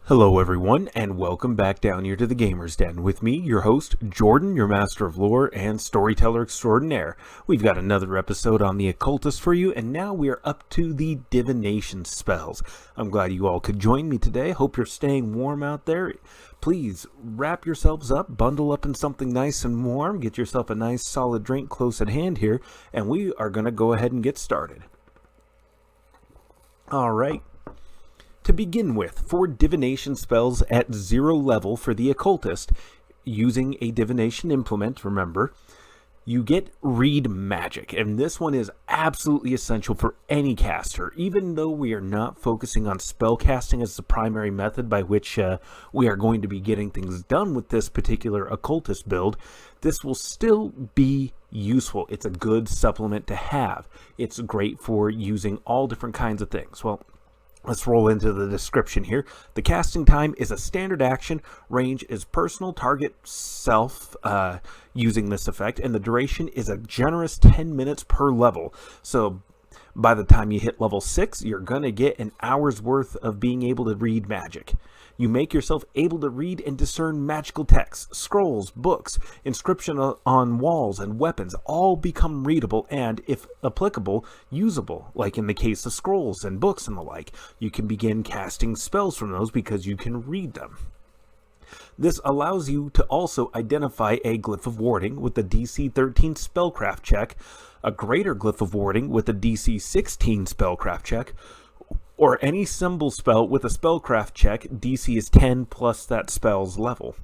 Hello everyone, and welcome back down here to the Gamer's Den. With me, your host, Jordan, your master of lore and storyteller extraordinaire. We've got another episode on the Occultist for you, and now we are up to the divination spells. I'm glad you all could join me today. Hope you're staying warm out there. Please, wrap yourselves up, bundle up in something nice and warm, get yourself a nice solid drink close at hand here, and we are going to go ahead and get started. Alright. To begin with, for divination spells at 0 level for the Occultist, using a divination implement, remember, you get read magic, and this one is absolutely essential for any caster. Even though we are not focusing on spell casting as the primary method by which we are going to be getting things done with this particular Occultist build, this will still be useful. It's a good supplement to have. It's great for using all different kinds of things. Well, let's roll into the description here. The casting time is a standard action. Range is personal, target self using this effect. And the duration is a generous 10 minutes per level. So by the time you hit level 6, you're going to get an hour's worth of being able to read magic. You make yourself able to read and discern magical texts, scrolls, books, inscription on walls, and weapons all become readable and, if applicable, usable. Like in the case of scrolls and books and the like, you can begin casting spells from those because you can read them. This allows you to also identify a glyph of warding with the DC 13 spellcraft check, a greater glyph of warding with a DC 16 spellcraft check, or any symbol spell with a spellcraft check. DC is 10 plus that spell's level.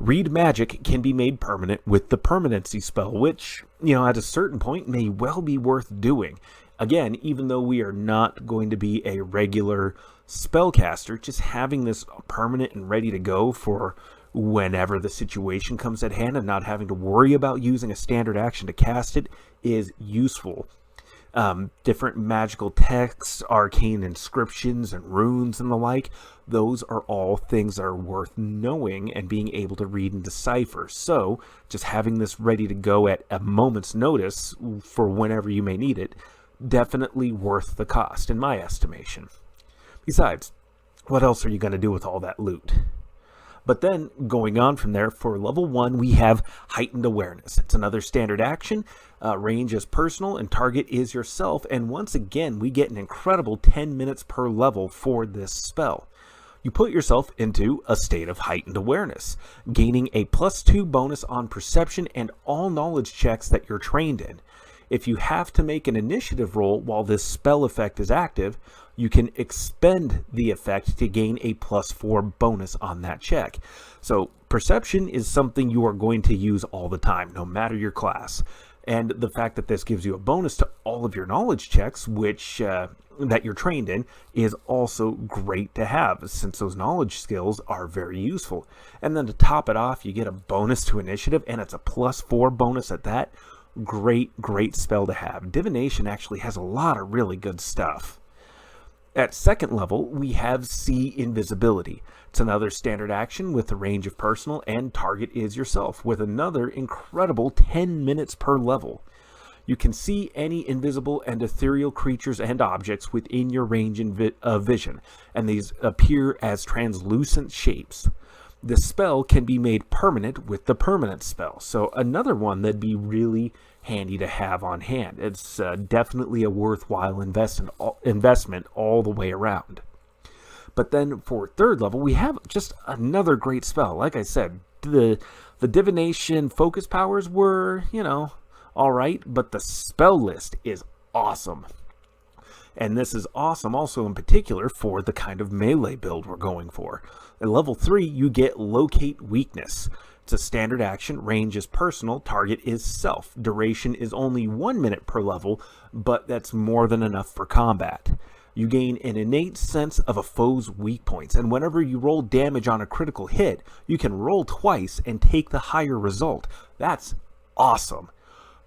Read magic can be made permanent with the permanency spell, which, at a certain point may well be worth doing. Again, even though we are not going to be a regular spellcaster, just having this permanent and ready to go for whenever the situation comes at hand and not having to worry about using a standard action to cast it is useful. Different magical texts, arcane inscriptions, and runes and the like, those are all things that are worth knowing and being able to read and decipher. So, just having this ready to go at a moment's notice for whenever you may need it, definitely worth the cost, in my estimation. Besides, what else are you going to do with all that loot? But then, going on from there, for level 1, we have Heightened Awareness. It's another standard action. Range is personal, and target is yourself. And once again, we get an incredible 10 minutes per level for this spell. You put yourself into a state of heightened awareness, gaining a +2 bonus on perception and all knowledge checks that you're trained in. If you have to make an initiative roll while this spell effect is active, you can expend the effect to gain a +4 bonus on that check. So perception is something you are going to use all the time, no matter your class. And the fact that this gives you a bonus to all of your knowledge checks, which that you're trained in, is also great to have, since those knowledge skills are very useful. And then to top it off, you get a bonus to initiative, and it's a +4 bonus at that. Great spell to have. Divination actually has a lot of really good stuff. At second level, we have See Invisibility. It's another standard action with a range of personal, and target is yourself, with another incredible 10 minutes per level. You can see any invisible and ethereal creatures and objects within your range of vision, and these appear as translucent shapes. The spell can be made permanent with the permanent spell, so another one that'd be really handy to have on hand. It's definitely a worthwhile investment all the way around. But then for third level, we have just another great spell. Like I said, the divination focus powers were, alright, but the spell list is awesome. And this is awesome also in particular for the kind of melee build we're going for. At level 3, you get Locate Weakness. It's a standard action, range is personal, target is self. Duration is only 1 minute per level, but that's more than enough for combat. You gain an innate sense of a foe's weak points, and whenever you roll damage on a critical hit, you can roll twice and take the higher result. That's awesome.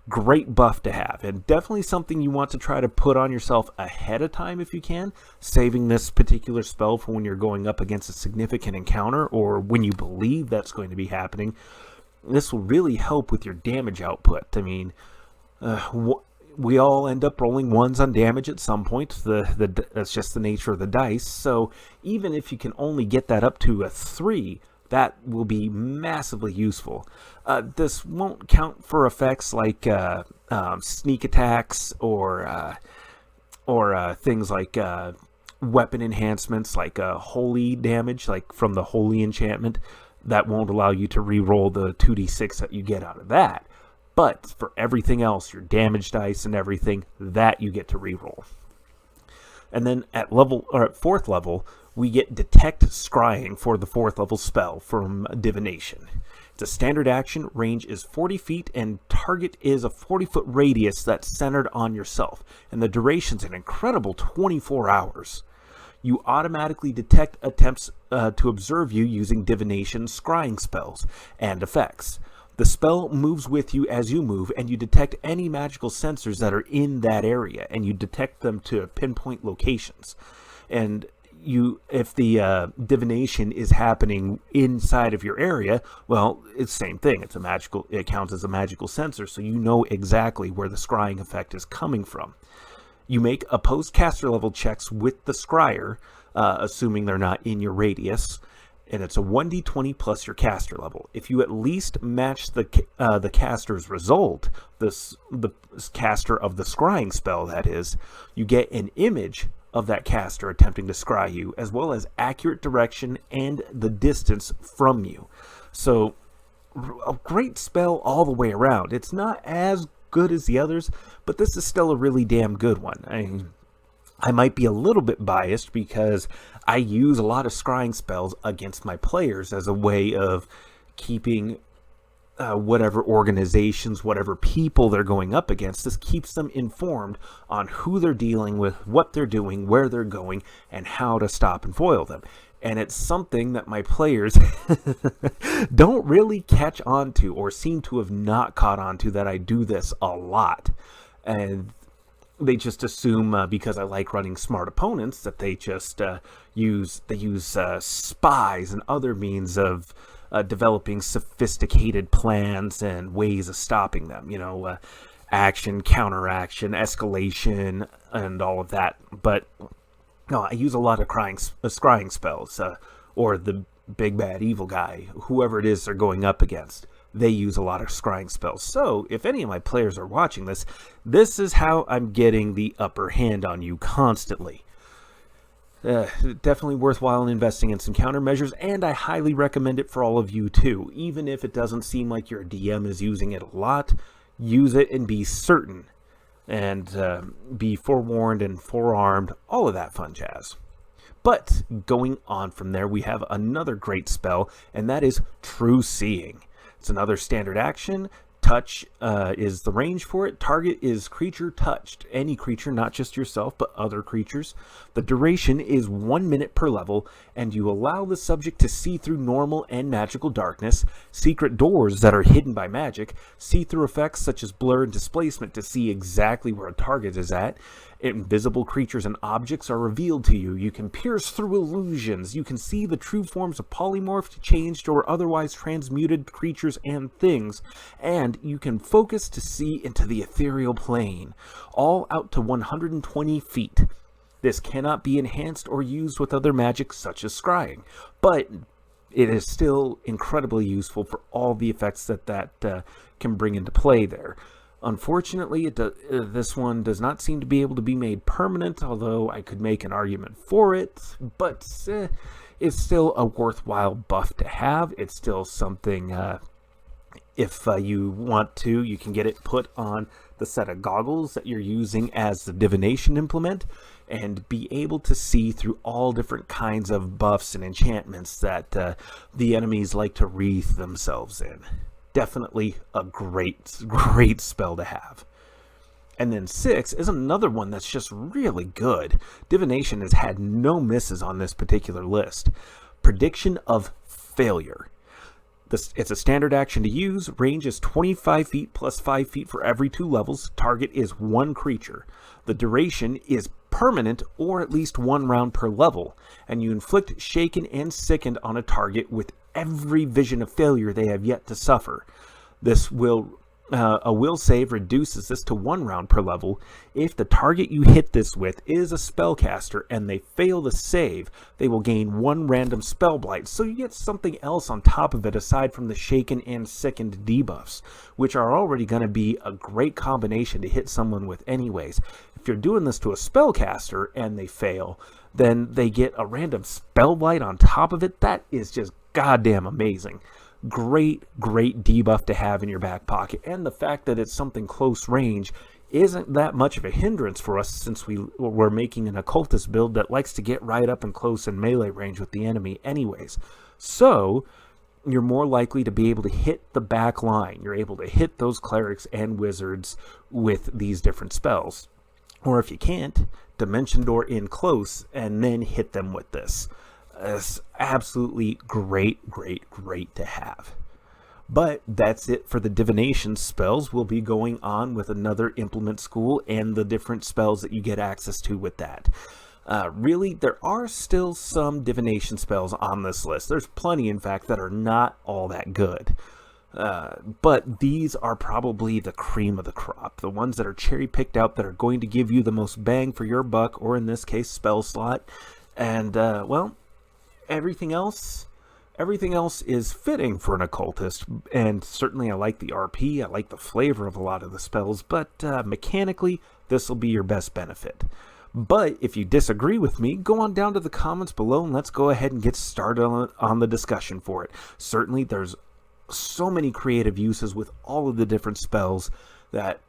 Great buff to have, and definitely something you want to try to put on yourself ahead of time if you can, saving this particular spell for when you're going up against a significant encounter or when you believe that's going to be happening. This will really help with your damage output. I mean, we all end up rolling ones on damage at some point. That's just the nature of the dice. So even if you can only get that up to a 3, that will be massively useful. This won't count for effects like sneak attacks or things like weapon enhancements, like holy damage, like from the holy enchantment. That won't allow you to re-roll the 2d6 that you get out of that. But for everything else, your damage dice and everything, that you get to re-roll. And then at 4th level, we get Detect Scrying for the 4th level spell from Divination. It's a standard action, range is 40 feet, and target is a 40-foot radius that's centered on yourself. And the duration's an incredible 24 hours. You automatically detect attempts to observe you using Divination scrying spells and effects. The spell moves with you as you move, and you detect any magical sensors that are in that area, and you detect them to pinpoint locations. And if the divination is happening inside of your area, well, it's the same thing. It counts as a magical sensor, so you know exactly where the scrying effect is coming from. You make opposed caster level checks with the scryer, assuming they're not in your radius, and it's a 1d20 plus your caster level. If you at least match the caster's result, the caster of the scrying spell, that is, you get an image of that caster attempting to scry you, as well as accurate direction and the distance from you. So, a great spell all the way around. It's not as good as the others, but this is still a really damn good one. I might be a little bit biased because I use a lot of scrying spells against my players as a way of keeping whatever organizations, whatever people they're going up against. This keeps them informed on who they're dealing with, what they're doing, where they're going, and how to stop and foil them. And it's something that my players don't really catch on to, or seem to have not caught on to, that I do this a lot. And they just assume because I like running smart opponents that they just use spies and other means of developing sophisticated plans and ways of stopping them. Action, counteraction, escalation, and all of that. But no, I use a lot of scrying spells, or the big bad evil guy, whoever it is they're going up against. They use a lot of scrying spells. So, if any of my players are watching this, this is how I'm getting the upper hand on you constantly. Definitely worthwhile investing in some countermeasures, and I highly recommend it for all of you too. Even if it doesn't seem like your DM is using it a lot, use it and be certain. And be forewarned and forearmed, all of that fun jazz. But going on from there, we have another great spell, and that is True Seeing. It's another standard action. Touch is the range for it. Target is creature touched. Any creature, not just yourself, but other creatures. The duration is 1 minute per level, and you allow the subject to see through normal and magical darkness, secret doors that are hidden by magic, see-through effects such as blur and displacement to see exactly where a target is at. Invisible creatures and objects are revealed to you. You can pierce through illusions. You can see the true forms of polymorphed, changed, or otherwise transmuted creatures and things. And you can focus to see into the ethereal plane, all out to 120 feet. This cannot be enhanced or used with other magic such as scrying, but it is still incredibly useful for all the effects that can bring into play there. Unfortunately, this one does not seem to be able to be made permanent, although I could make an argument for it, but it's still a worthwhile buff to have. It's still something, if you want to, you can get it put on the set of goggles that you're using as the divination implement, and be able to see through all different kinds of buffs and enchantments that the enemies like to wreath themselves in. Definitely a great spell to have. And then 6 is another one that's just really good. Divination has had no misses on this particular list. Prediction of Failure. It's a standard action to use. Range is 25 feet plus 5 feet for every 2 levels. Target is 1 creature. The duration is permanent or at least 1 round per level. And you inflict shaken and sickened on a target with every vision of failure they have yet to suffer. This will A will save reduces this to 1 round per level. If the target you hit this with is a spellcaster and they fail the save, they will gain 1 random spell blight. So you get something else on top of it aside from the shaken and sickened debuffs, which are already going to be a great combination to hit someone with anyways. If you're doing this to a spellcaster and they fail, then they get a random spell blight on top of it. That is just goddamn amazing. Great debuff to have in your back pocket, and the fact that it's something close range isn't that much of a hindrance for us, since we're making an occultist build that likes to get right up and close in melee range with the enemy anyways. So you're more likely to be able to hit the back line. You're able to hit those clerics and wizards with these different spells, or if you can't, Dimension Door in close and then hit them with this. It's absolutely great to have. But that's it for the divination spells. We'll be going on with another implement school and the different spells that you get access to with that. Really, there are still some divination spells on this list. There's plenty, in fact, that are not all that good. But these are probably the cream of the crop. The ones that are cherry picked out that are going to give you the most bang for your buck, or in this case, spell slot. And, well, everything else is fitting for an occultist, and certainly I like the RP, I like the flavor of a lot of the spells, but mechanically, this will be your best benefit. But if you disagree with me, go on down to the comments below and let's go ahead and get started on the discussion for it. Certainly, there's so many creative uses with all of the different spells that,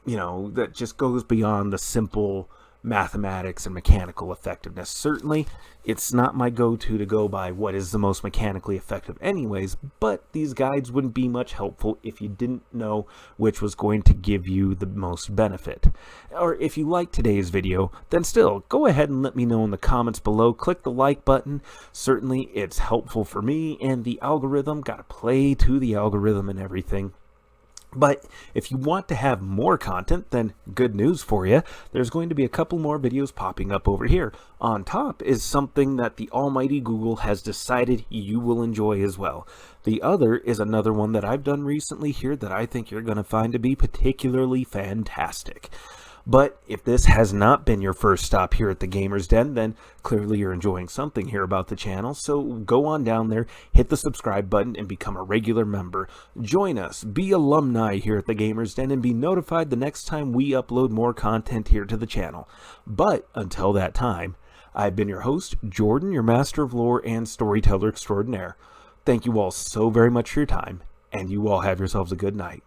that just goes beyond the simple mathematics and mechanical effectiveness. Certainly, it's not my go-to to go by what is the most mechanically effective anyways, but these guides wouldn't be much helpful if you didn't know which was going to give you the most benefit. Or if you like today's video, then still, go ahead and let me know in the comments below. Click the like button. Certainly, it's helpful for me and the algorithm. Gotta play to the algorithm and everything. But if you want to have more content, then good news for you. There's going to be a couple more videos popping up over here. On top is something that the almighty Google has decided you will enjoy as well. The other is another one that I've done recently here that I think you're going to find to be particularly fantastic. But if this has not been your first stop here at the Gamer's Den, then clearly you're enjoying something here about the channel. So go on down there, hit the subscribe button, and become a regular member. Join us, be alumni here at the Gamer's Den, and be notified the next time we upload more content here to the channel. But until that time, I've been your host, Jordan, your master of lore and storyteller extraordinaire. Thank you all so very much for your time, and you all have yourselves a good night.